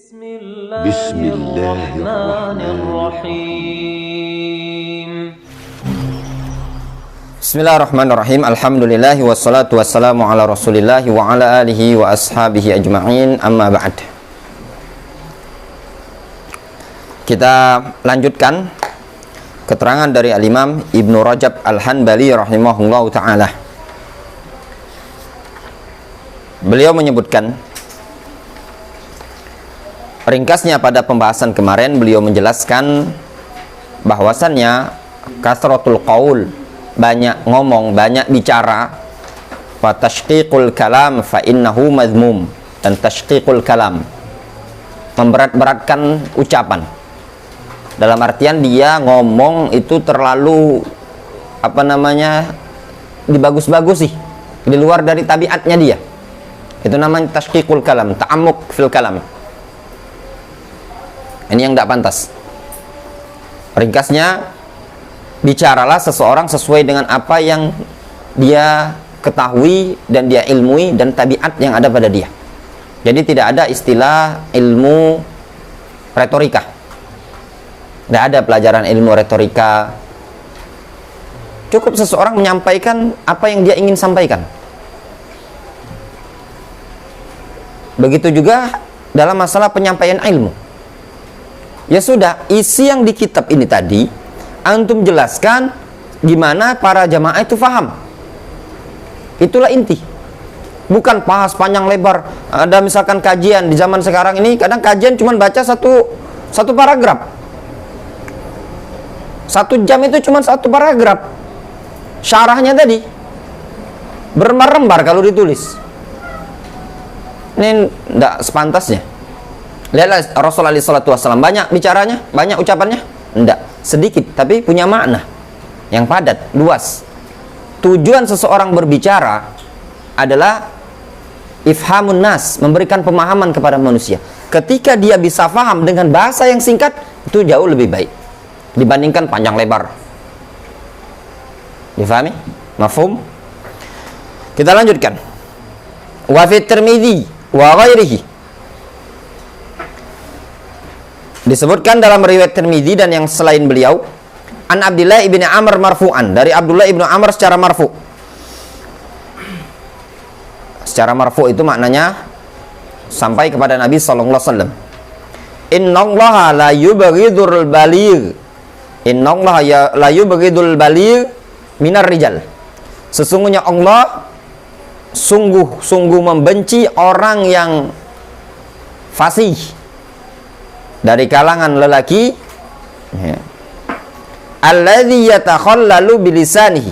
Bismillahirrahmanirrahim. Bismillahirrahmanirrahim. Alhamdulillahi wassalatu wassalamu ala rasulillahi wa ala alihi wa ashabihi ajma'in, amma ba'd. Kita lanjutkan keterangan dari Al-Imam Ibnu Rajab Al-Hanbali rahimahullahu ta'ala. Beliau menyebutkan, ringkasnya pada pembahasan kemarin beliau menjelaskan bahwasannya kasratul qaul, banyak ngomong, banyak bicara, fa tashqiqul kalam fa innahu madhmum, dan tashqiqul kalam, memberat-beratkan ucapan, dalam artian dia ngomong itu terlalu dibagus-bagus sih, di luar dari tabiatnya dia. Itu namanya tashqiqul kalam, ta'ammuk fil kalam. Ini yang tidak pantas. Ringkasnya, bicaralah seseorang sesuai dengan apa yang dia ketahui dan dia ilmui dan tabiat yang ada pada dia. Jadi tidak ada istilah ilmu retorika. Tidak ada pelajaran ilmu retorika. Cukup seseorang menyampaikan apa yang dia ingin sampaikan. Begitu juga dalam masalah penyampaian ilmu. Ya sudah, isi yang di kitab ini tadi antum jelaskan gimana para jamaah itu faham. Itulah inti. Bukan bahas panjang lebar. Ada misalkan kajian di zaman sekarang ini, kadang kajian cuma baca satu paragraf. 1 jam itu cuma 1 paragraf. Syarahnya tadi berlembar-lembar kalau ditulis. Ini tidak sepantasnya. Lihatlah Rasulullah SAW, banyak bicaranya, banyak ucapannya? Tidak, sedikit, tapi punya makna yang padat, luas. Tujuan seseorang berbicara adalah ifhamun nas, memberikan pemahaman kepada manusia. Ketika dia bisa faham dengan bahasa yang singkat, itu jauh lebih baik dibandingkan panjang lebar. Difahami? Mafhum? Kita lanjutkan. Wa fi Tirmidzi wa ghairihi, disebutkan dalam riwayat Tirmidzi dan yang selain beliau, an Abdullah ibn Amr marfu'an, dari Abdullah ibn Amr secara marfu'. Secara marfu' itu maknanya sampai kepada Nabi sallallahu alaihi wasallam. Innallaha la yubghidul baligh. Innallaha la yubghidul baligh minar rijal. Sesungguhnya Allah sungguh membenci orang yang fasih dari kalangan lelaki, alladzi yatakhallalu bilisanihi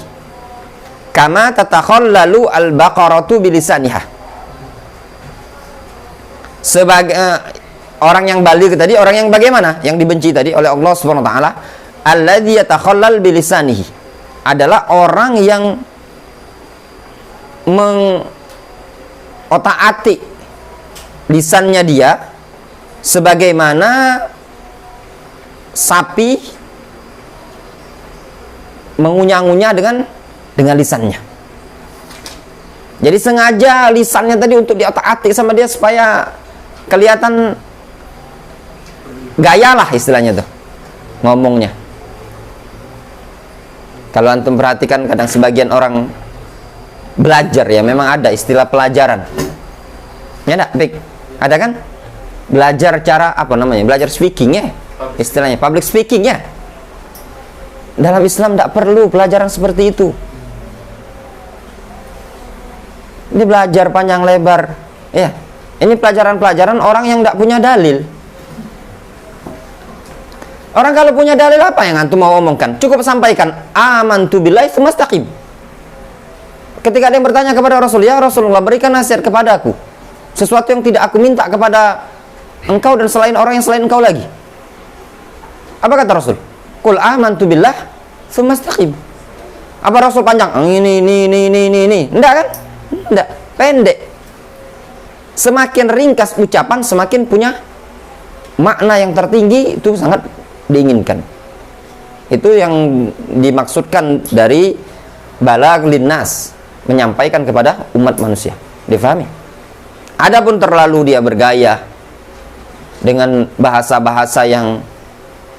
kama tatakhallalu al-baqaratu bilisaniha. Sebagai orang yang baligh tadi, orang yang bagaimana? Yang dibenci tadi oleh Allah Subhanahu wa taala, alladzi yatakhallal bilisanihi, adalah orang yang mengotak-atik lisannya dia sebagaimana sapi mengunyah-ngunyah dengan lisannya. Jadi sengaja lisannya tadi untuk diotak-atik sama dia supaya kelihatan gaya lah istilahnya tuh ngomongnya. Kalau antum perhatikan, kadang sebagian orang belajar, ya memang ada istilah pelajaran. Ya enggak, Bik? Ada kan? Belajar cara belajar speaking ya, istilahnya public speaking ya. Dalam Islam tidak perlu pelajaran seperti itu. Ini belajar panjang lebar ya. Ini pelajaran orang yang tidak punya dalil. Orang kalau punya dalil, apa yang antum mau omongkan? Cukup sampaikan amantu billahi tsumastaqim. Ketika ada yang bertanya kepada Rasul, ya Rasulullah, berikan nasihat kepada aku, sesuatu yang tidak aku minta kepada engkau dan orang yang selain engkau lagi. Apa kata Rasul? Qul amantu billah tsumastaqim. Apa Rasul panjang? Ini. Enggak kan? Enggak, pendek. Semakin ringkas ucapan, semakin punya makna yang tertinggi, itu sangat diinginkan. Itu yang dimaksudkan dari balagh linnas, menyampaikan kepada umat manusia. Difahami? Adapun terlalu dia bergaya dengan bahasa-bahasa yang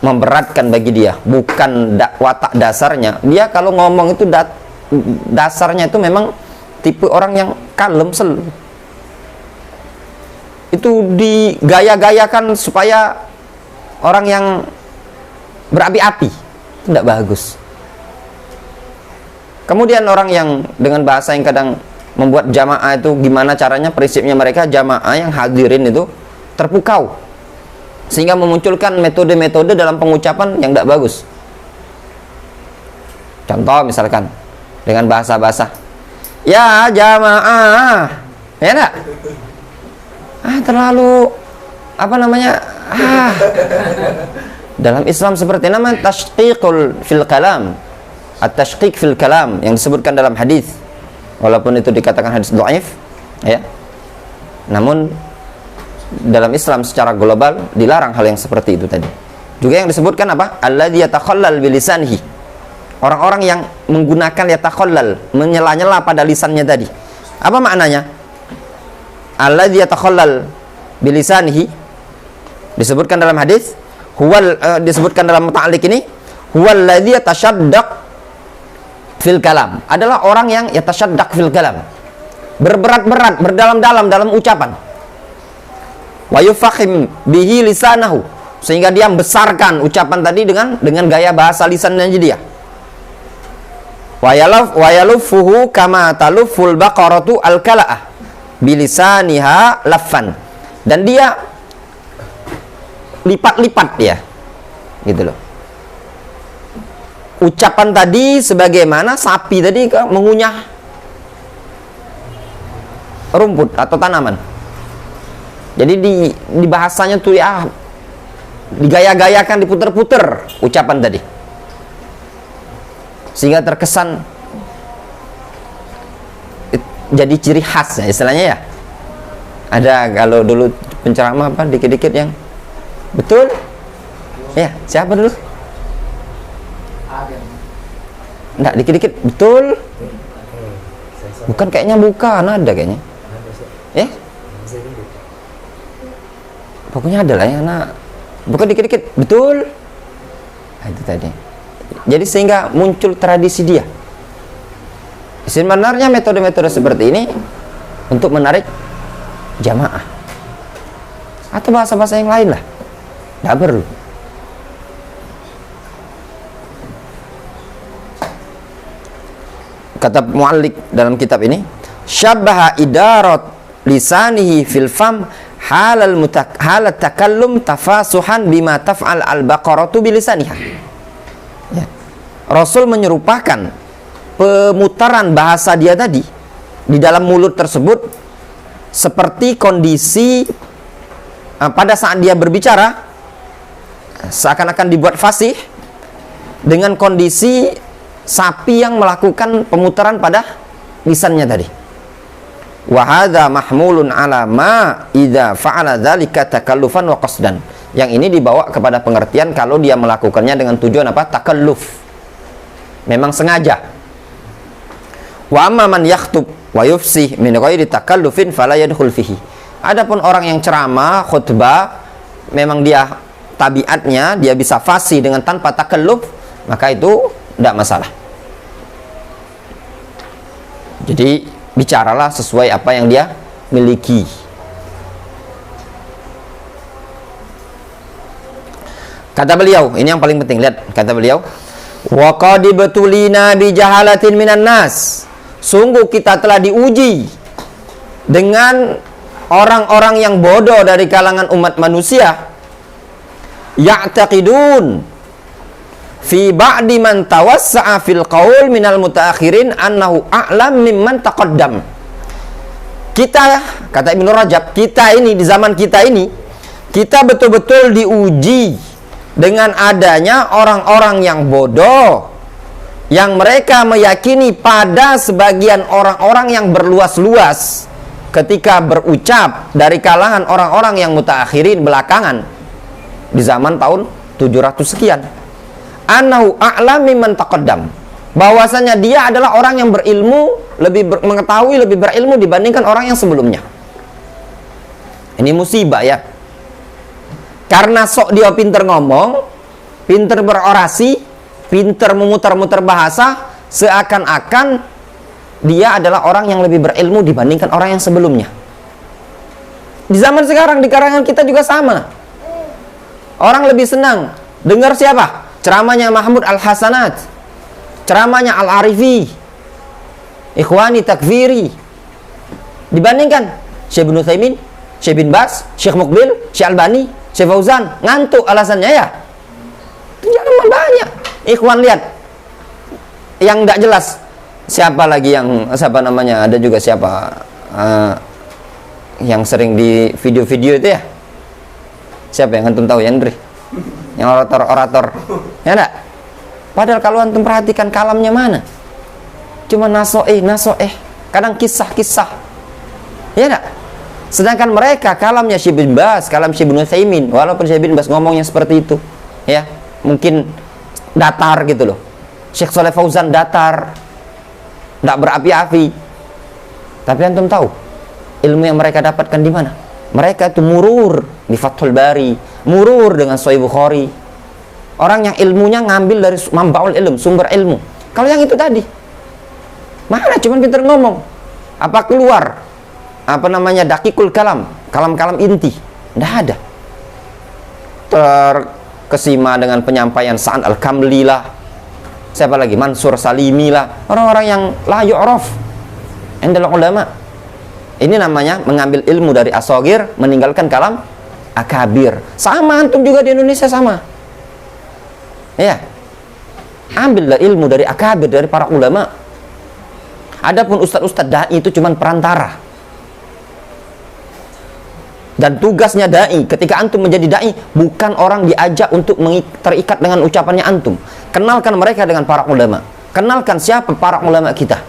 memberatkan bagi dia, bukan watak dasarnya. Dia kalau ngomong itu dasarnya itu memang tipe orang yang kalem selalu. Itu digaya-gayakan supaya orang yang berapi-api, tidak bagus. Kemudian orang yang dengan bahasa yang kadang membuat jamaah itu gimana caranya, prinsipnya mereka jamaah yang hadirin itu terpukau, sehingga memunculkan metode-metode dalam pengucapan yang tidak bagus. Contoh misalkan dengan bahasa-bahasa, ya jamaah, ya enggak? Terlalu apa namanya? Dalam Islam seperti nama tashqiqul fil kalam, at-tashqiq fil kalam yang disebutkan dalam hadis, walaupun itu dikatakan hadis dhaif, ya. Namun dalam Islam secara global dilarang hal yang seperti itu tadi. Juga yang disebutkan apa? Alladzi yatakhallal bilisanihi. Orang-orang yang menggunakan yatakhallal, menyela-nyela pada lisannya tadi. Apa maknanya? Alladzi yatakhallal bilisanihi disebutkan dalam hadis, disebutkan dalam muta'alliq ini, huwallazi yatashaddaq fil kalam, adalah orang yang yatashaddaq fil kalam, berberat-berat, berdalam-dalam dalam ucapan. Wa yufahim bihi lisanahu, sehingga dia membesarkan ucapan tadi dengan gaya bahasa lisannya dia. Wa yalufuhu kama taluful baqaratu al-kala'ah bilisaniha laffan, dan dia lipat-lipat ya, gitu loh. Ucapan tadi sebagaimana sapi tadi mengunyah rumput atau tanaman. Jadi di bahasanya tuh ya digaya-gayakan, diputer-puter ucapan tadi, sehingga terkesan jadi ciri khas ya, istilahnya ya. Ada kalau dulu penceramah apa dikit-dikit yang betul ya, siapa dulu? Enggak, dikit-dikit betul. Bukan, kayaknya bukan, ada kayaknya. Ya? Pokoknya ada lah ya, bukan dikit-dikit betul. Itu tadi. Jadi sehingga muncul tradisi dia. Sebenarnya metode-metode seperti ini untuk menarik jamaah atau bahasa-bahasa yang lain lah, tidak perlu. Kata mu'alliq dalam kitab ini, syabbaha idarat lisanihi fil fam halat takallum tafasuhan bima taf'al al-baqaratu bilisaniha. Ya. Rasul menyerupakan pemutaran bahasa dia tadi di dalam mulut tersebut seperti kondisi pada saat dia berbicara, seakan-akan dibuat fasih dengan kondisi sapi yang melakukan pemutaran pada lisannya tadi. Wa hadza mahmulun ala ma idza fa'ala dzalika takallufan wa qasdan. Yang ini dibawa kepada pengertian kalau dia melakukannya dengan tujuan apa? Takalluf. Memang sengaja. Wa amma man yakhtub wa yufsih min ghairi takallufin fala yadkhul fihi. Adapun orang yang ceramah, khutbah, memang dia tabiatnya dia bisa fasih dengan tanpa takalluf, maka itu tidak masalah. Jadi bicaralah sesuai apa yang dia miliki. Kata beliau, ini yang paling penting, lihat kata beliau, wa qad batulina bi jahalatin minan nas. Sungguh kita telah diuji dengan orang-orang yang bodoh dari kalangan umat manusia, ya'taqidun fi ba'di man tawassa'a fil qaul minal mutaakhirin annahu a'lam mimman taqaddam. Kita, kata Ibnu Rajab, kita ini di zaman kita ini, kita betul-betul diuji dengan adanya orang-orang yang bodoh, yang mereka meyakini pada sebagian orang-orang yang berluas-luas ketika berucap dari kalangan orang-orang yang mutaakhirin belakangan di zaman tahun 700 sekian, annahu a'lam mimman taqaddam, bahwasanya dia adalah orang yang berilmu, mengetahui, lebih berilmu dibandingkan orang yang sebelumnya. Ini musibah ya. Karena sok dia pinter ngomong, pinter berorasi, pinter memutar-mutar bahasa, seakan-akan dia adalah orang yang lebih berilmu dibandingkan orang yang sebelumnya. Di zaman sekarang, di kalangan kita juga sama. Orang lebih senang dengar siapa? Ceramahnya Mahmud Al-Hasanat, ceramahnya Al-Arifi, Ikhwani Takfiri, dibandingkan Syekh Ibnu Utsaimin, Syekh bin Bas, Syekh Muqbil, Syekh Albani, Syekh Fauzan. Ngantuk alasannya ya. Jangan banyak. Ikhwan lihat yang tidak jelas. Siapa lagi yang, siapa namanya, ada juga siapa yang sering di video-video itu ya? Siapa yang antum tahu ya, Andri? Yang orator-orator. Ya enggak? Padahal kalau antum perhatikan kalamnya mana? Cuma nasoeh. Kadang kisah-kisah. Ya enggak? Sedangkan mereka kalamnya Syekh bin Bas, kalam Syekh Ibnu Utsaimin, walaupun Syekh bin Bas ngomongnya seperti itu, ya, mungkin datar gitu loh. Syekh Shalih Fauzan datar, tidak berapi-api. Tapi antum tahu ilmu yang mereka dapatkan di mana? Mereka itu murur di Fathul Bari, murur dengan Sahih Bukhari. Orang yang ilmunya ngambil dari mambaul ilm, sumber ilmu. Kalau yang itu tadi, mana cuman pintar ngomong, apa keluar apa namanya dakikul kalam, kalam-kalam inti, tidak ada. Terkesima dengan penyampaian Sa'ad Al-Kamli lah, siapa lagi, Mansur Salimi lah, orang-orang yang la yu'raf indal ulama. Ini namanya mengambil ilmu dari asogir, meninggalkan kalam akabir. Sama antum juga di Indonesia sama. Ya, ambillah ilmu dari akabir, dari para ulama. Adapun ustadz-ustadz da'i itu cuman perantara. Dan tugasnya da'i, ketika antum menjadi da'i, bukan orang diajak untuk terikat dengan ucapannya antum. Kenalkan mereka dengan para ulama. Kenalkan siapa para ulama kita.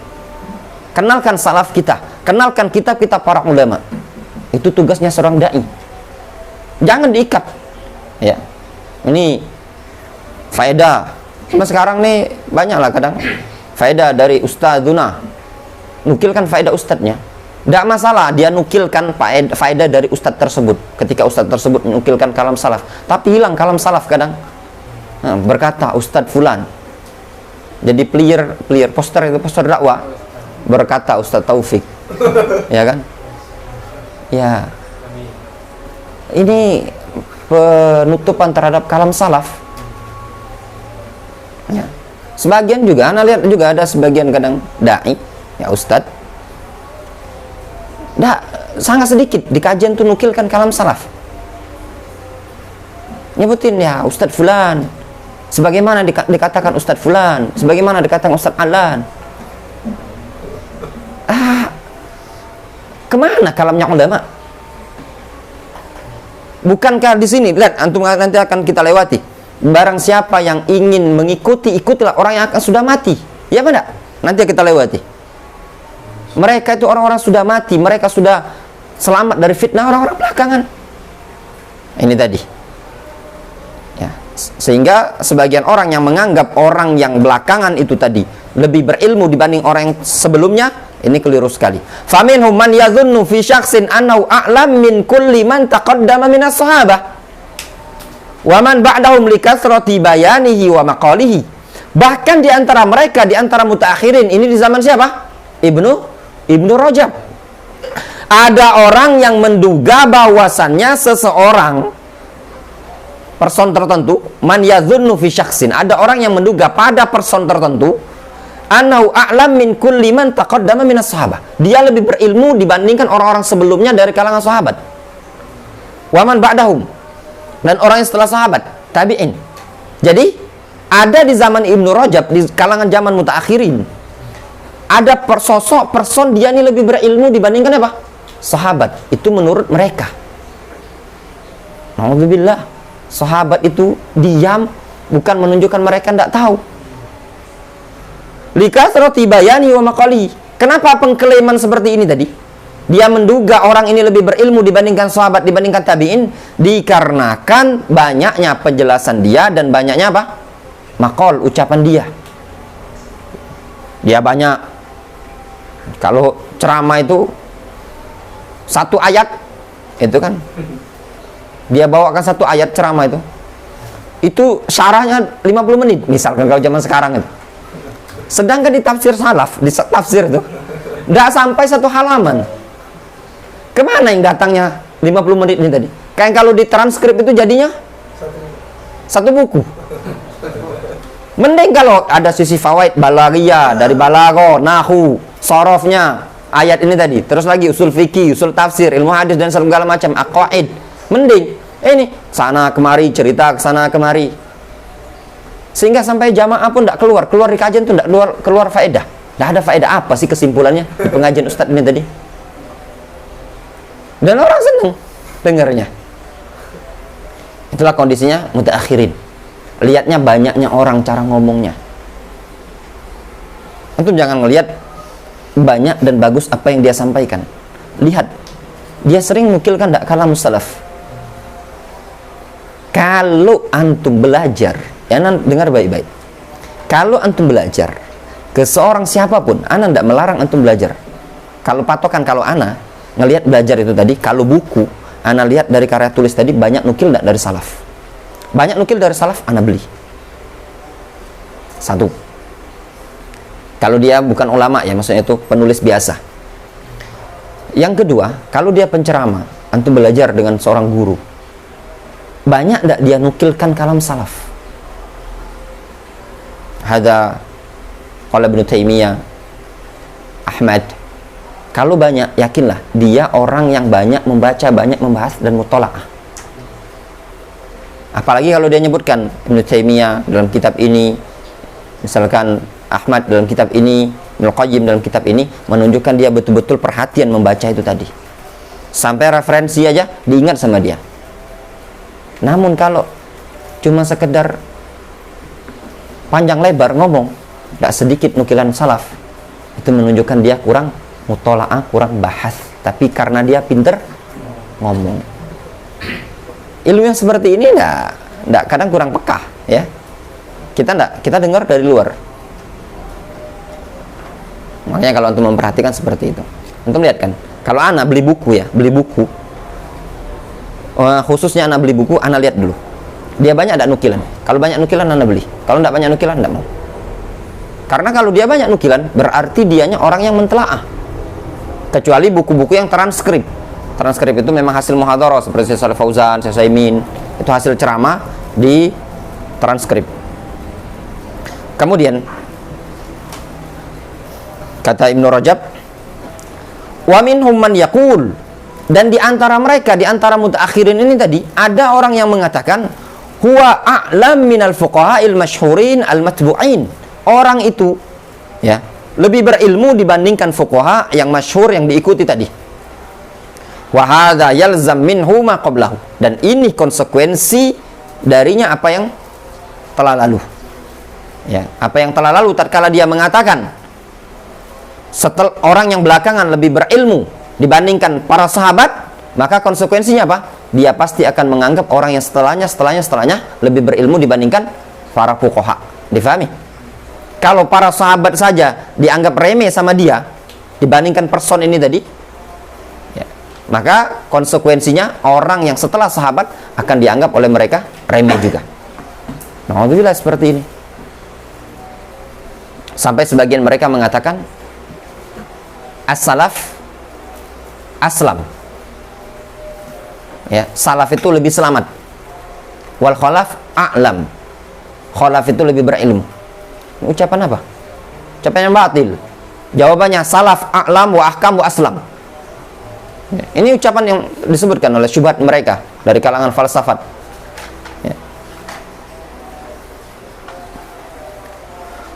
Kenalkan salaf kita. Kenalkan kitab-kitab para ulama. Itu tugasnya seorang da'i. Jangan diikat. Ya. Ini faedah. Cuma sekarang nih banyaklah kadang faedah dari ustadzuna. Nukilkan faedah ustadznya. Tidak masalah dia nukilkan faedah dari ustadz tersebut. Ketika ustadz tersebut menukilkan kalam salaf, tapi hilang kalam salaf kadang. Nah, berkata ustadz fulan. Jadi player poster itu, poster dakwah. Berkata Ustadz Taufik. Ya kan? Ya. Ini penutupan terhadap kalam salaf. Ya. Sebagian juga, anda lihat juga ada sebagian kadang da'i, ya ustadz, sangat sedikit di kajian tuh nukilkan kalam salaf. Nyebutin ya Ustadz Fulan, sebagaimana dikatakan Ustadz Fulan, sebagaimana dikatakan Ustadz Alan. Kemana kalamnya ulama? Bukankah di sini, lihat antum nanti akan kita lewati. Barang siapa yang ingin mengikuti, ikutilah orang yang akan sudah mati. Ya benar? Nanti kita lewati. Mereka itu orang-orang sudah mati, mereka sudah selamat dari fitnah orang-orang belakangan. Ini tadi. Ya, sehingga sebagian orang yang menganggap orang yang belakangan itu tadi lebih berilmu dibanding orang yang sebelumnya, ini keliru sekali. Faminhum man yadhunnu fi syakhsin annahu a'lam min kulli man taqaddama minas sahabah. Wa man ba'dahum likathrati bayanihi wa maqalihi. Bahkan di antara mereka, di antara mutaakhirin, ini di zaman siapa? Ibnu Rajab. Ada orang yang menduga bahwasannya seseorang, person tertentu, man yadhunnu fi syakhsin, ada orang yang menduga pada person tertentu, anau a'lam min kulli man taqaddama minas sahabah. Dia lebih berilmu dibandingkan orang-orang sebelumnya dari kalangan sahabat. Wa man ba'dahum, dan orang yang setelah sahabat, tabi'in. Jadi ada di zaman Ibnu Rajab, di kalangan zaman mutaakhirin, ada sosok person dia ini lebih berilmu dibandingkan apa? Sahabat. Itu menurut mereka. Alhamdulillah, sahabat itu diam bukan menunjukkan mereka tidak tahu. Likathrati bayani wa maqali. Kenapa pengklaiman seperti ini tadi? Dia menduga orang ini lebih berilmu dibandingkan sahabat, dibandingkan tabi'in, dikarenakan banyaknya penjelasan dia dan banyaknya apa? Maqal, ucapan dia. Dia banyak. Kalau ceramah itu satu ayat itu kan dia bawakan satu ayat ceramah itu syarahnya 50 menit misalkan kalau zaman sekarang itu. Sedangkan di tafsir salaf, di tafsir itu tidak sampai satu halaman. Kemana yang datangnya 50 menit ini tadi? Kayak kalau di transkrip itu jadinya satu buku. Mending kalau ada sisi fawaid balaghiyah dari balaghah, nahu, sorofnya ayat ini tadi, terus lagi usul fikih, usul tafsir, ilmu hadis dan segala macam aqwaid. Mending ini sana kemari cerita ke sana kemari. Sehingga sampai jamaah pun tidak keluar di kajian itu tidak keluar faedah. Tidak ada faedah apa sih kesimpulannya di pengajian ustadz ini tadi. Dan orang senang dengarnya. Itulah kondisinya mutaakhirin. Lihatnya banyaknya orang cara ngomongnya. Antum jangan ngelihat banyak dan bagus apa yang dia sampaikan. Lihat, dia sering nukilkan tidak kalam salaf. Kalau antum belajar, ya dengar baik-baik. Kalau antum belajar ke seorang siapapun, ana tidak melarang antum belajar. Kalau patokan, kalau ana ngelihat belajar itu tadi, kalau buku, ana lihat dari karya tulis tadi banyak nukil tidak dari salaf. Banyak nukil dari salaf, ana beli. Satu. Kalau dia bukan ulama ya, maksudnya itu penulis biasa. Yang kedua, kalau dia penceramah, antum belajar dengan seorang guru. Banyak tidak dia nukilkan kalam salaf. Hadza qala Ibnu Taimiyah, Ahmad. Kalau banyak, yakinlah dia orang yang banyak membaca, banyak membahas dan mutola'ah. Apalagi kalau dia nyebutkan Ibnu Taimiyah dalam kitab ini, misalkan Ahmad dalam kitab ini, Ibnu Qayyim dalam kitab ini, menunjukkan dia betul-betul perhatian membaca itu tadi. Sampai referensi aja diingat sama dia. Namun kalau cuma sekedar panjang lebar ngomong, tidak sedikit nukilan salaf, itu menunjukkan dia kurang mutola'ah, kurang bahas. Tapi karena dia pinter ngomong. Ilmu yang seperti ini enggak kadang kurang peka ya. Kita dengar dari luar. Makanya kalau antum memperhatikan seperti itu. Antum lihat kan, kalau ana beli buku ya, khususnya ana beli buku, ana lihat dulu. Dia banyak ada nukilan. Kalau banyak nukilan ana beli. Kalau enggak banyak nukilan enggak mau. Karena kalau dia banyak nukilan berarti dianya orang yang mentelaah. Kecuali buku-buku yang transkrip. Transkrip itu memang hasil muhadharah seperti Syekh Shalih Fauzan, Syekh Utsaimin, itu hasil ceramah di transkrip. Kemudian kata Ibnu Rajab, wa minhum man yaqul, dan di antara mereka, di antara mutaakhirin ini tadi ada orang yang mengatakan huwa a'lam minal fuqaha'il masyhurin al-matbu'in. Orang itu ya lebih berilmu dibandingkan fuqaha yang masyhur yang diikuti tadi. Wa hadza yalzam minhu ma qablahu, dan ini konsekuensi darinya apa yang telah lalu. Ya, apa yang telah lalu tatkala dia mengatakan setelah orang yang belakangan lebih berilmu dibandingkan para sahabat, maka konsekuensinya apa? Dia pasti akan menganggap orang yang setelahnya lebih berilmu dibandingkan para fuqaha. Difahami? Kalau para sahabat saja dianggap remeh sama dia dibandingkan person ini tadi, ya, maka konsekuensinya orang yang setelah sahabat akan dianggap oleh mereka remeh juga. Alhamdulillah seperti ini. Sampai sebagian mereka mengatakan as-salaf aslam. Ya, salaf itu lebih selamat. Wal khalaf a'lam. Khalaf itu lebih berilmu. Ucapan apa? Ucapan yang batil. Jawabannya salaf a'lam wa ahkam wa aslam. Ya, ini ucapan yang disebutkan oleh syubhat mereka dari kalangan falsafat. Ya.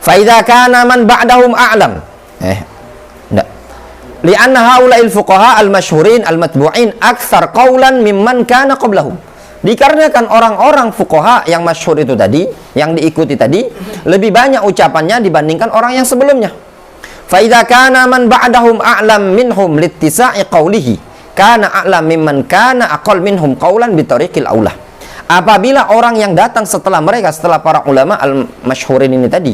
Fa idza kana man ba'dahum a'lam. Li'anna haula'il fuqaha al-masyhurin al-matbu'in aktsar qawlan mimman kana qablahum. Dikarenakan orang-orang fuqaha yang masyhur itu tadi, yang diikuti tadi, lebih banyak ucapannya dibandingkan orang yang sebelumnya. Fa idza kana man ba'dahum a'lam minhum littisa'i qawlihi, kana a'lam mimman kana aqall minhum qawlan bi tariqil aula. Apabila orang yang datang setelah mereka, setelah para ulama al-masyhurin ini tadi,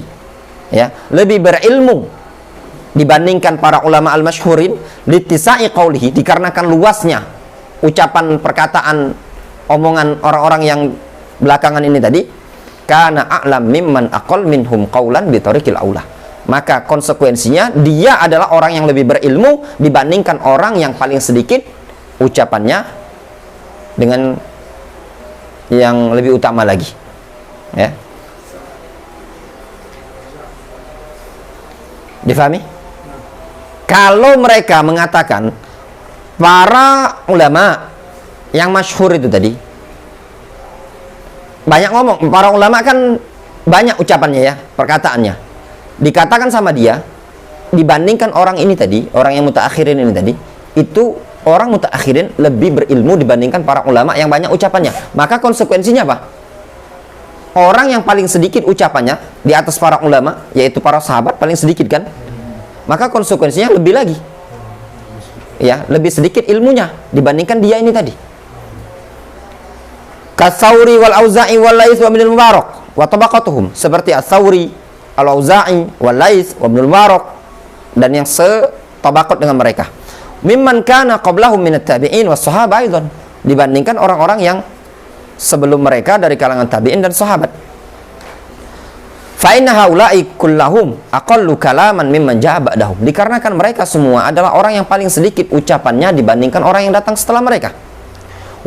ya, lebih berilmu dibandingkan para ulama al-masyhurin, littisa'i qawlihi, dikarenakan luasnya ucapan perkataan omongan orang-orang yang belakangan ini tadi, kana a'lam mimman aqal minhum qaulan bi tariqil aula. Maka konsekuensinya dia adalah orang yang lebih berilmu dibandingkan orang yang paling sedikit ucapannya dengan yang lebih utama lagi. Ya. Difahami? Kalau mereka mengatakan para ulama yang masyhur itu tadi banyak ngomong, para ulama kan banyak ucapannya ya, perkataannya. Dikatakan sama dia dibandingkan orang ini tadi, orang yang mutaakhirin ini tadi, itu orang mutaakhirin lebih berilmu dibandingkan para ulama yang banyak ucapannya. Maka konsekuensinya apa? Orang yang paling sedikit ucapannya di atas para ulama, yaitu para sahabat, paling sedikit kan? Maka konsekuensinya lebih lagi. Ya, lebih sedikit ilmunya dibandingkan dia ini tadi. Kasauri wal Auza'i wal Lais wa Ibnul Mubarak wa tabaqatuhum, seperti As-Sauri, Al-Auza'i wal Lais wa Ibnul Mubarak dan yang setabaqat dengan mereka. Mimman kana qablahum minat tabi'in was sahabah aidan, dibandingkan orang-orang yang sebelum mereka dari kalangan tabi'in dan sahabat. Fa inna haula'i kullahum aqallu kalaman mimman ja'a ba'dahum, dikarenakan mereka semua adalah orang yang paling sedikit ucapannya dibandingkan orang yang datang setelah mereka.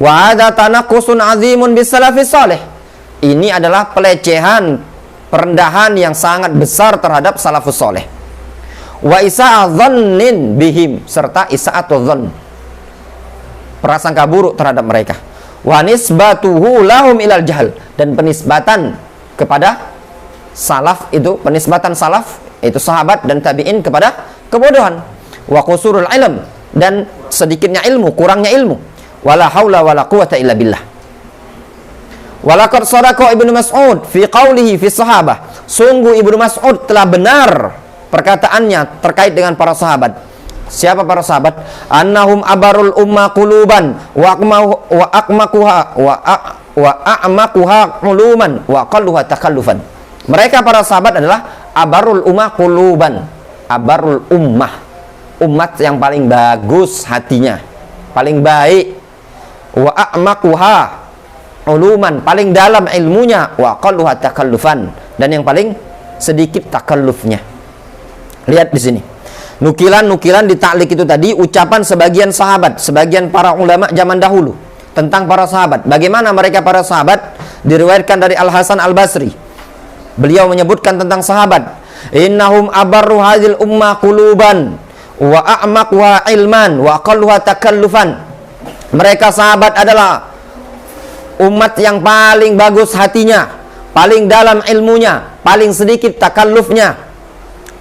Wa hadza tanaqqusun 'azimun bis salafis salih, ini adalah pelecehan, perendahan yang sangat besar terhadap salafus saleh. Wa isa'adhannin bihim, serta isa'atu dhann, prasangka buruk terhadap mereka. Wa nisbatuhu lahum ilal jahl, dan penisbatan kepada salaf itu, penisbatan salaf itu sahabat dan tabi'in kepada kebodohan. Wa qusurul ilm, dan sedikitnya ilmu, kurangnya ilmu. Wala haula wala quwata illa billah. Walaqad sadaqa Ibnu Mas'ud fi qawlihi fi sahabah, sungguh Ibnu Mas'ud telah benar perkataannya terkait dengan para sahabat. Siapa para sahabat? Annahum abarul umma quluban wa a'maquha uluman wa aqalluha takallufan. Mereka para sahabat adalah abarul umma quluban, abarul ummah, umat yang paling bagus hatinya, paling baik. Wa a'maquha uluman, paling dalam ilmunya. Wa aqalluha takallufan, dan yang paling sedikit takallufnya. Lihat di sini. Nukilan-nukilan di ta'liq itu tadi ucapan sebagian sahabat, sebagian para ulama zaman dahulu tentang para sahabat. Bagaimana mereka para sahabat? Diriwayatkan dari Al-Hasan Al-Basri. Beliau menyebutkan tentang sahabat, innahum abarru hadhil umma quluban wa a'maquha ilman wa aqalluha takallufan. Mereka sahabat adalah umat yang paling bagus hatinya, paling dalam ilmunya, paling sedikit takallufnya.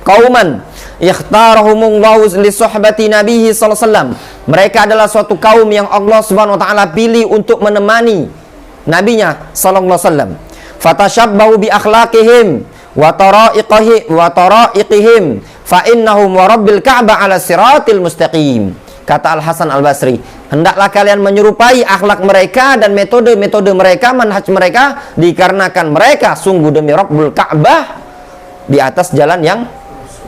Qauman ikhtarahumullahu li suhbati nabiyhi sallallahu alaihi wasallam. Mereka adalah suatu kaum yang Allah Subhanahu wa taala pilih untuk menemani nabinya sallallahu alaihi wasallam. Fatashabbahu bi akhlaqihim wa tara'iqihim fa innahum wa rabbil ka'bah ala siratil mustaqim. Kata Al-Hasan Al-Basri, hendaklah kalian menyerupai akhlak mereka dan metode-metode mereka, manhaj mereka, dikarenakan mereka sungguh demi Rabbul Ka'bah di atas jalan yang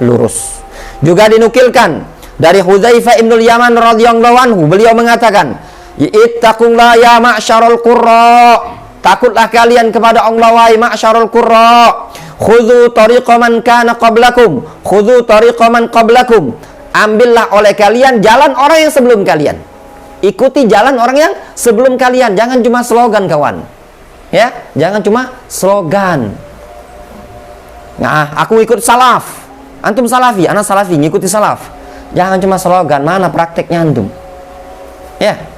lurus. Juga dinukilkan dari Hudzaifah ibnul Yaman radhiyallahu anhu, beliau mengatakan, ittaqullaha ya ma'syarul qurra, takutlah kalian kepada Allah wahai ma'syarul qurra, khudhu tariqa man kana qablakum, khudhu tariqa man qablakum, ambillah oleh kalian jalan orang yang sebelum kalian. Ikuti jalan orang yang sebelum kalian. Jangan cuma slogan, kawan. Ya, jangan cuma slogan. Nah, aku ikut salaf. Antum salafi, anak salafi, ngikuti salaf. Jangan cuma slogan. Mana prakteknya antum? Ya.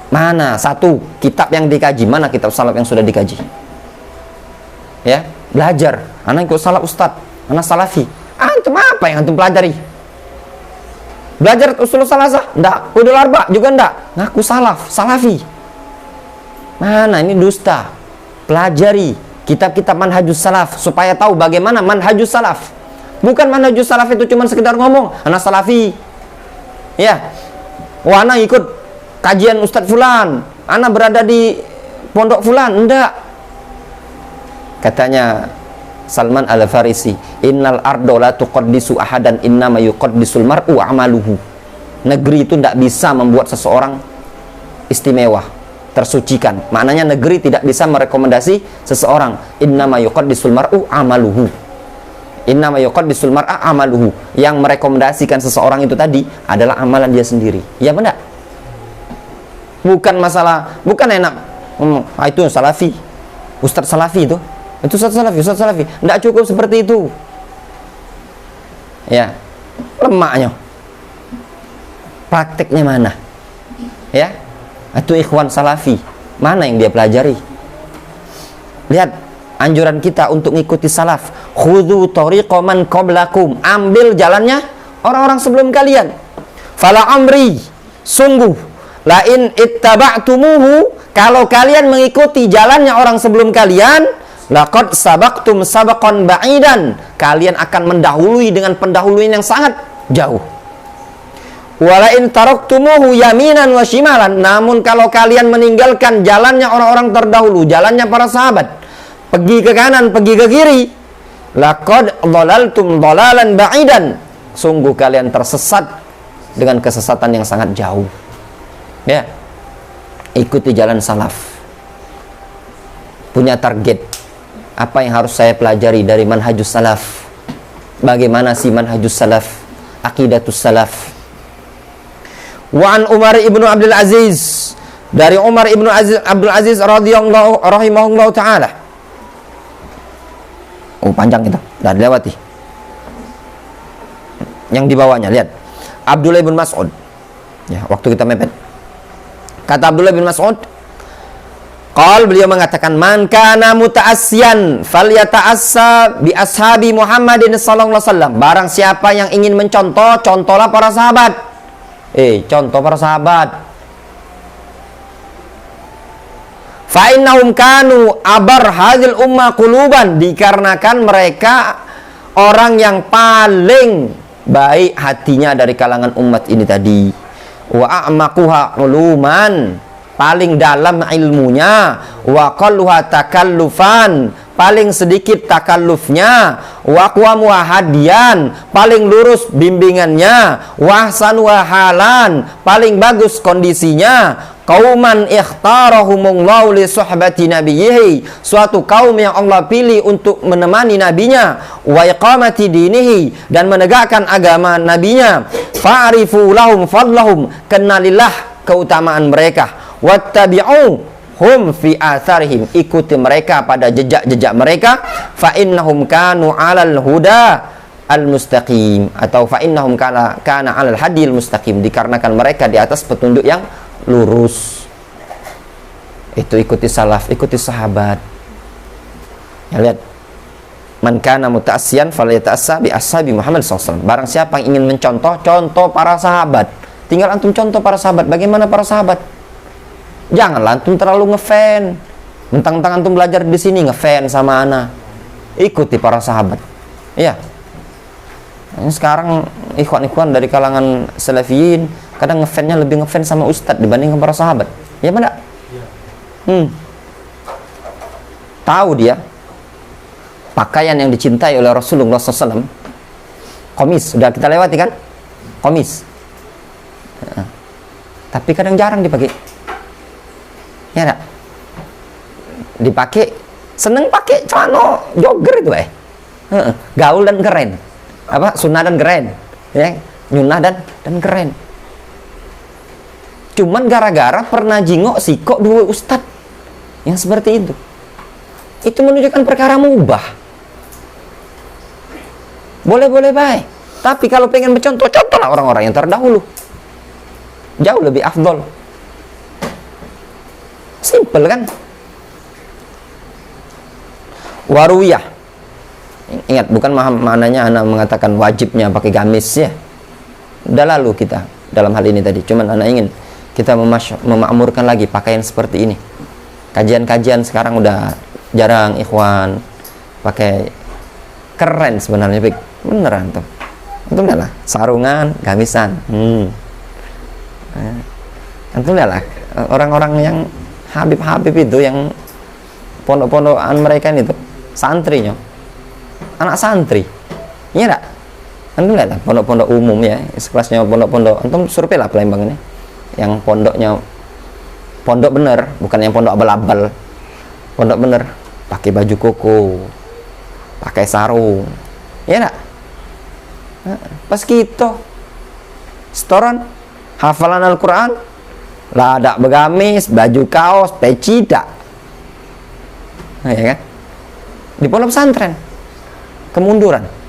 Mana satu kitab yang dikaji? Mana kitab salaf yang sudah dikaji? Ya, belajar. Anak ikut salaf ustad, anak salafi. Antum apa yang antum pelajari? Belajar usul salasah? Enggak. Udul arba juga enggak. Ngaku salaf, salafi. Mana ini dusta. Pelajari kitab-kitab manhajus salaf supaya tahu bagaimana manhajus salaf. Bukan manhajus salaf itu cuma sekedar ngomong, anak salafi. Ya. Wah, anak ikut kajian Ustadz Fulan, anak berada di pondok Fulan. Enggak. Katanya Salman Al-Farisi, innal ardo la tuqaddisu ahadan innama yuqaddisul mar'u amaluhu. Negeri itu tidak bisa membuat seseorang istimewa. tersucikan. Maknanya negeri tidak bisa merekomendasi seseorang. Innama yuqaddisul mar'u amaluhu. Innama yuqaddisul mar'a amaluhu. Yang merekomendasikan seseorang itu tadi adalah amalan dia sendiri. Ya benar? Bukan masalah, bukan enak. Itu salafi. Ustadz salafi itu. Itu Ustadz salafi. Tidak cukup seperti itu. Ya. Lemaknya. Prakteknya mana? Ya. Itu ikhwan salafi. Mana yang dia pelajari? Lihat anjuran kita untuk mengikuti salaf. Khudhu tariqa man qablakum. Ambil jalannya orang-orang sebelum kalian. Fala amri, sungguh lain ittaba'tumuhu, kalau kalian mengikuti jalannya orang sebelum kalian, laqad sabaqtum sabaqan ba'idan, kalian akan mendahului dengan pendahuluan yang sangat jauh. Walain taraktumuhu yaminan wa shimalan, namun kalau kalian meninggalkan jalannya orang-orang terdahulu, jalannya para sahabat, pergi ke kanan, pergi ke kiri, laqad dhalaltum dhalalan ba'idan, sungguh kalian tersesat dengan kesesatan yang sangat jauh. Ya, ikuti jalan salaf. Punya target. Apa yang harus saya pelajari dari manhajus salaf? Bagaimana sih manhajus salaf? Aqidatus salaf. Wa an Umar ibnu Abdul Aziz, dari Umar ibnu Abdul Aziz radhiyallahu rahimahullahu taala. Oh, panjang itu, dah dilewati. Yang di bawahnya lihat. Abdullah bin Mas'ud. Ya, waktu kita mepet. Kata Abdullah bin Mas'ud, beliau mengatakan, man kana muta'assiyan falyata'assa bi ashabi Muhammadin sallallahu alaihi wasallam. Barang siapa yang ingin mencontoh, contohlah para sahabat. Contoh para sahabat. Fa innahum kanu abar hadhil ummah quluban, dikarenakan mereka orang yang paling baik hatinya dari kalangan umat ini tadi. Wa a'maquha uluman, paling dalam ilmunya. Wa qalluha takallufan, paling sedikit takallufnya. Wa aqwamuha hadiyan, paling lurus bimbingannya. Wa ahsanuha halan, paling bagus kondisinya. Qauman ikhtarahumullahu li suhbati nabiyhi, suatu kaum yang Allah pilih untuk menemani nabinya. Wa iqamati dinihi, dan menegakkan agama nabinya. Fa'rifu lahum fadlahum, kenalilah keutamaan mereka. Wattabi'u hum fi atharihim, ikuti mereka pada jejak-jejak mereka. Fa innahum kanu 'alal huda al mustaqim, atau fa innahum kana 'alal hadil mustaqim, dikarenakan mereka di atas petunjuk yang lurus. Itu ikuti salaf, ikuti sahabat. Ya, lihat. Man kana muta'assiyan falyata'assa bi ashabi Muhammad SAW. Barang siapa yang ingin mencontoh, contoh para sahabat. Tinggal antum contoh para sahabat. Bagaimana para sahabat? Janganlah antum terlalu ngefan. Mentang-mentang antum belajar di sini ngefan sama ana. Ikuti para sahabat. Iya. Ini sekarang ikhwan-ikhwan dari kalangan salafiyin kadang ngefannya lebih ngefan sama ustadz dibanding para sahabat. Ya benar? Tahu dia pakaian yang dicintai oleh Rasulullah SAW, komis, sudah kita lewati kan? Komis. Tapi kadang jarang dipakai. Ya enggak? Dipakai, seneng pakai celana jogger itu gaul dan keren. Apa? Sunnah dan keren. Ya, nyunnah dan keren. Cuman gara-gara pernah jingok sikok dua ustadz yang seperti itu. Itu menunjukkan perkara mubah. Boleh-boleh baik. Tapi kalau pengen mencontoh, contohlah orang-orang yang terdahulu. Jauh lebih afdol. Simple kan? Waruwiyah. Ingat, bukan maknanya anak mengatakan wajibnya pakai gamis ya. Udah lalu kita dalam hal ini tadi. Cuman anak ingin kita memakmurkan lagi pakaian seperti ini. Kajian-kajian sekarang udah jarang ikhwan pakai, keren sebenarnya, beneran tuh. Antum lihatlah, sarungan, gamisan. Antum lihatlah orang-orang yang habib-habib itu, yang pondok-pondokan mereka itu, santrinya, anak santri. Iya enggak? Antum lihatlah pondok-pondok umum ya, sekelasnya pondok-pondok. Antum survei lah Palembang ini, yang pondoknya pondok bener, bukan yang pondok abal-abal. Pondok bener, pakai baju koko, pakai sarung, ya nak? Pas gitu, setoran, hafalan Al-Quran, lah ada begamis, baju kaos, peci tak, ya kan? Di pondok pesantren, kemunduran.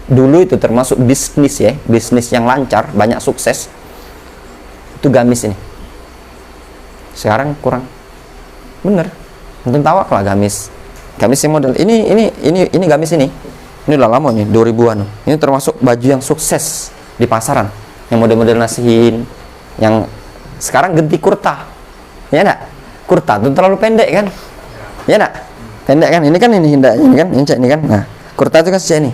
Dulu itu termasuk bisnis ya, bisnis yang lancar, banyak sukses. Itu gamis ini. Sekarang kurang. Bener. Antum tahu lah gamis. Gamis yang model ini gamis ini. Ini udah lama nih, 2000-an. Ini termasuk baju yang sukses di pasaran. Yang model-model nasihin, yang sekarang ganti kurta. Ya enggak? Kurta itu terlalu pendek kan? Ya enggak? Pendek kan? Ini kan ini kan? Ini kan? Nah, kurta itu kan sejak ini.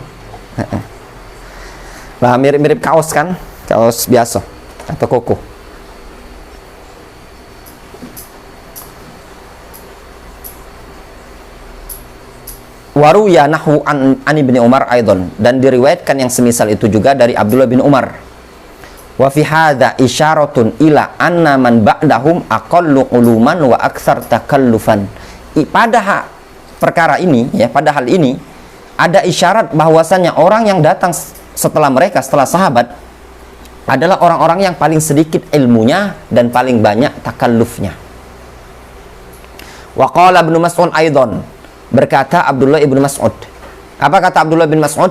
Nah, mirip-mirip kaos kan? Kaos biasa atau koko. Waruya nahu an ibni Umar aidon, dan diriwayatkan yang semisal itu juga dari Abdullah bin Umar. Wa fi hadza isyaratun ila anna man ba'dahum aqallu uluman wa aktsar takallufan. Pada perkara ini ya, pada hal ini ada isyarat bahwasannya orang yang datang setelah mereka, setelah sahabat, adalah orang-orang yang paling sedikit ilmunya dan paling banyak takallufnya. Wa qala Ibnu Mas'ud aidon, berkata Abdullah ibnu Mas'ud. Apa kata Abdullah bin Mas'ud?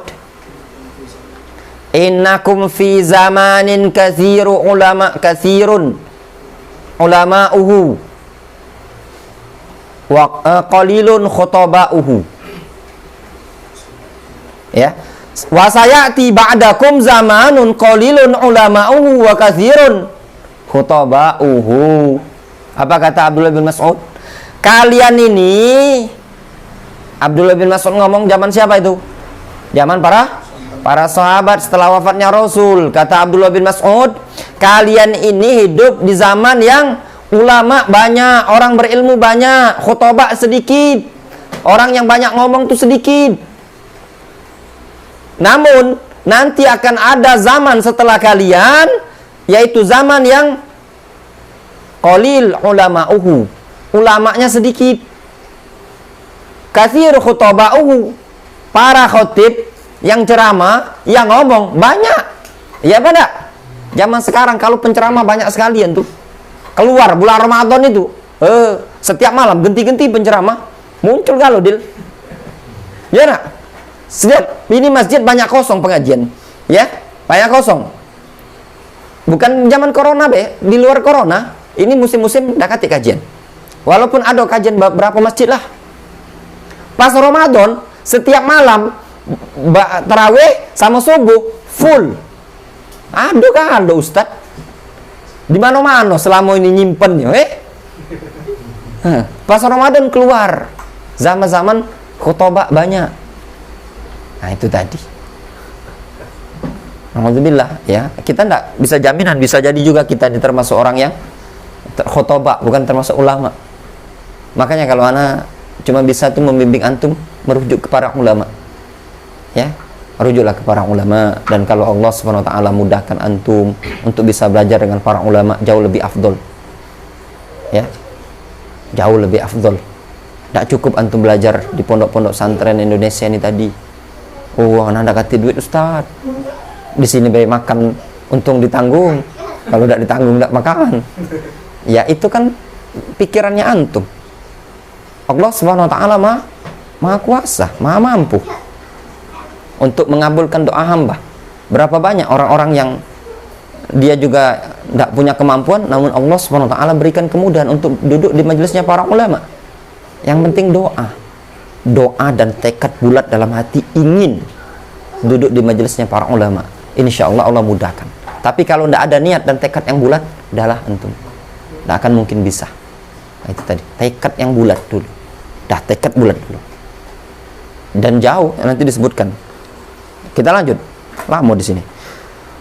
Innakum fi zamanin katsirun ulama'uhu wa qalilun khutaba'uhu. Ya. Wa sayati ba'dakum zamanun qalilun ulama'uhu wa katsirun khutaba'uhu. Apa kata Abdullah bin Mas'ud? Kalian ini, Abdullah bin Mas'ud ngomong zaman siapa itu? Zaman para sahabat setelah wafatnya Rasul. Kata Abdullah bin Mas'ud, kalian ini hidup di zaman yang ulama banyak, orang berilmu banyak, khutbah sedikit, orang yang banyak ngomong tuh sedikit. Namun nanti akan ada zaman setelah kalian, yaitu zaman yang qalil ulama'uhu, ulamanya sedikit, katsir khutaba'uhu, para khotib yang ceramah, yang ngomong banyak. Ya pada zaman sekarang kalau penceramah banyak sekalian tuh, keluar bulan Ramadan itu setiap malam ganti-ganti penceramah muncul kalau Dil, ya nak? Setiap ini masjid banyak kosong pengajian, ya banyak kosong. Bukan zaman corona be, di luar corona ini musim-musim dekati kajian. Walaupun ada kajian berapa masjid lah. Pas Ramadan setiap malam tarawih sama subuh full. Aduh kan ada ustad di mana-mana selama ini nyimpen ya. Pas Ramadan keluar zaman-zaman khutbah banyak. Nah itu tadi. Alhamdulillah ya, kita enggak bisa jaminan, bisa jadi juga kita termasuk orang yang khutbah, bukan termasuk ulama. Makanya kalau anak cuma bisa tuh membimbing antum merujuk kepada ulama. Ya, rujuklah ke para ulama, dan kalau Allah Subhanahu wa taala mudahkan antum untuk bisa belajar dengan para ulama, jauh lebih afdol. Ya. Jauh lebih afdol. Tidak cukup antum belajar di pondok-pondok santren Indonesia ini tadi. Oh, anak kasih duit Ustaz. Di sini bayi makan untung ditanggung. Kalau tidak ditanggung tidak makan. Ya itu kan pikirannya antum. Allah Subhanahu wa taala Maha kuasa, Maha mampu untuk mengabulkan doa hamba. Berapa banyak orang-orang yang dia juga tidak punya kemampuan, namun Allah Subhanahu wa taala berikan kemudahan untuk duduk di majelisnya para ulama. Yang penting doa dan tekad bulat dalam hati ingin duduk di majelisnya para ulama. Insya Allah Allah mudahkan. Tapi kalau tidak ada niat dan tekad yang bulat, adalah antum tidak akan mungkin bisa. Nah, itu tadi tekad yang bulat dulu. Dah tekad bulat dulu. Dan jauh nanti disebutkan. Kita lanjut. Lama di sini.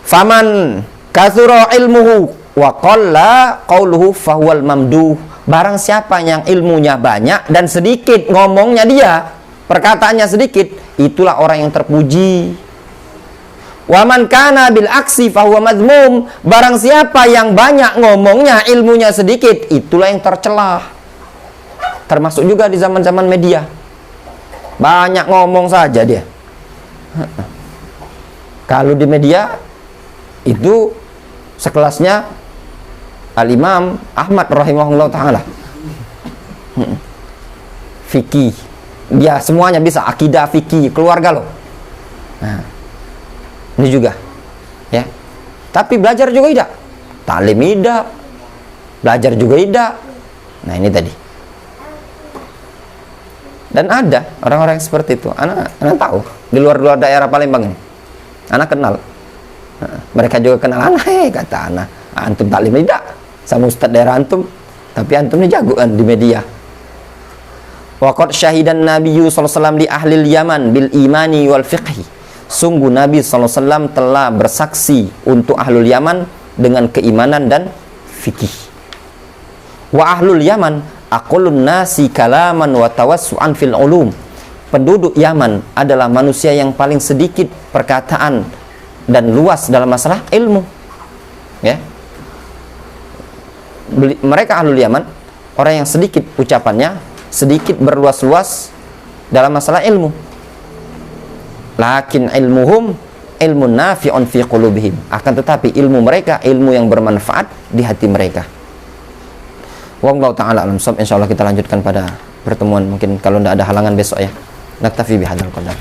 Faman katsura ilmuhu wa qalla qauluhu fahuwal mamduh. Barang siapa yang ilmunya banyak dan sedikit ngomongnya dia, perkataannya sedikit, itulah orang yang terpuji. Wa man kana bil aksi fahuwa madmum. Barang siapa yang banyak ngomongnya, ilmunya sedikit, itulah yang tercela. Termasuk juga di zaman-zaman media. Banyak ngomong saja dia. Kalau di media itu sekelasnya Al-Imam Ahmad rahimahullah ta'ala. Fikih. Dia semuanya bisa, akidah, fikih, keluarga loh. Nah, ini juga ya. Tapi belajar juga tidak. Taklim tidak. Belajar juga tidak. Nah, ini tadi. Dan ada orang-orang yang seperti itu. Anak tahu di luar daerah Palembang ini. Anak kenal. Nah, mereka juga kenal anak. Kata anak, antum taklim tidak sama ustadz daerah antum, tapi antum ini jago kan di media. Waqad syahidan Nabiyyu sallallahu alaihi wasallam li ahlil Yaman bil imani wal fiqhi. Sungguh Nabi sallallahu alaihi wasallam telah bersaksi untuk ahlul Yaman dengan keimanan dan fikih. Wa ahlul Yaman aqallun nasi kalaman wa tawassu'an fil ulum. Penduduk Yaman adalah manusia yang paling sedikit perkataan dan luas dalam masalah ilmu. Ya. Mereka ahlul Yaman, orang yang sedikit ucapannya, sedikit berluas-luas dalam masalah ilmu. Lakin ilmuhum ilmun nafi'un fi qulubihim. Akan tetapi ilmu mereka ilmu yang bermanfaat di hati mereka. Wallahu ta'ala alam. Insyaallah kita lanjutkan pada pertemuan mungkin kalau tidak ada halangan besok ya. Naktafi bihadzal qadar.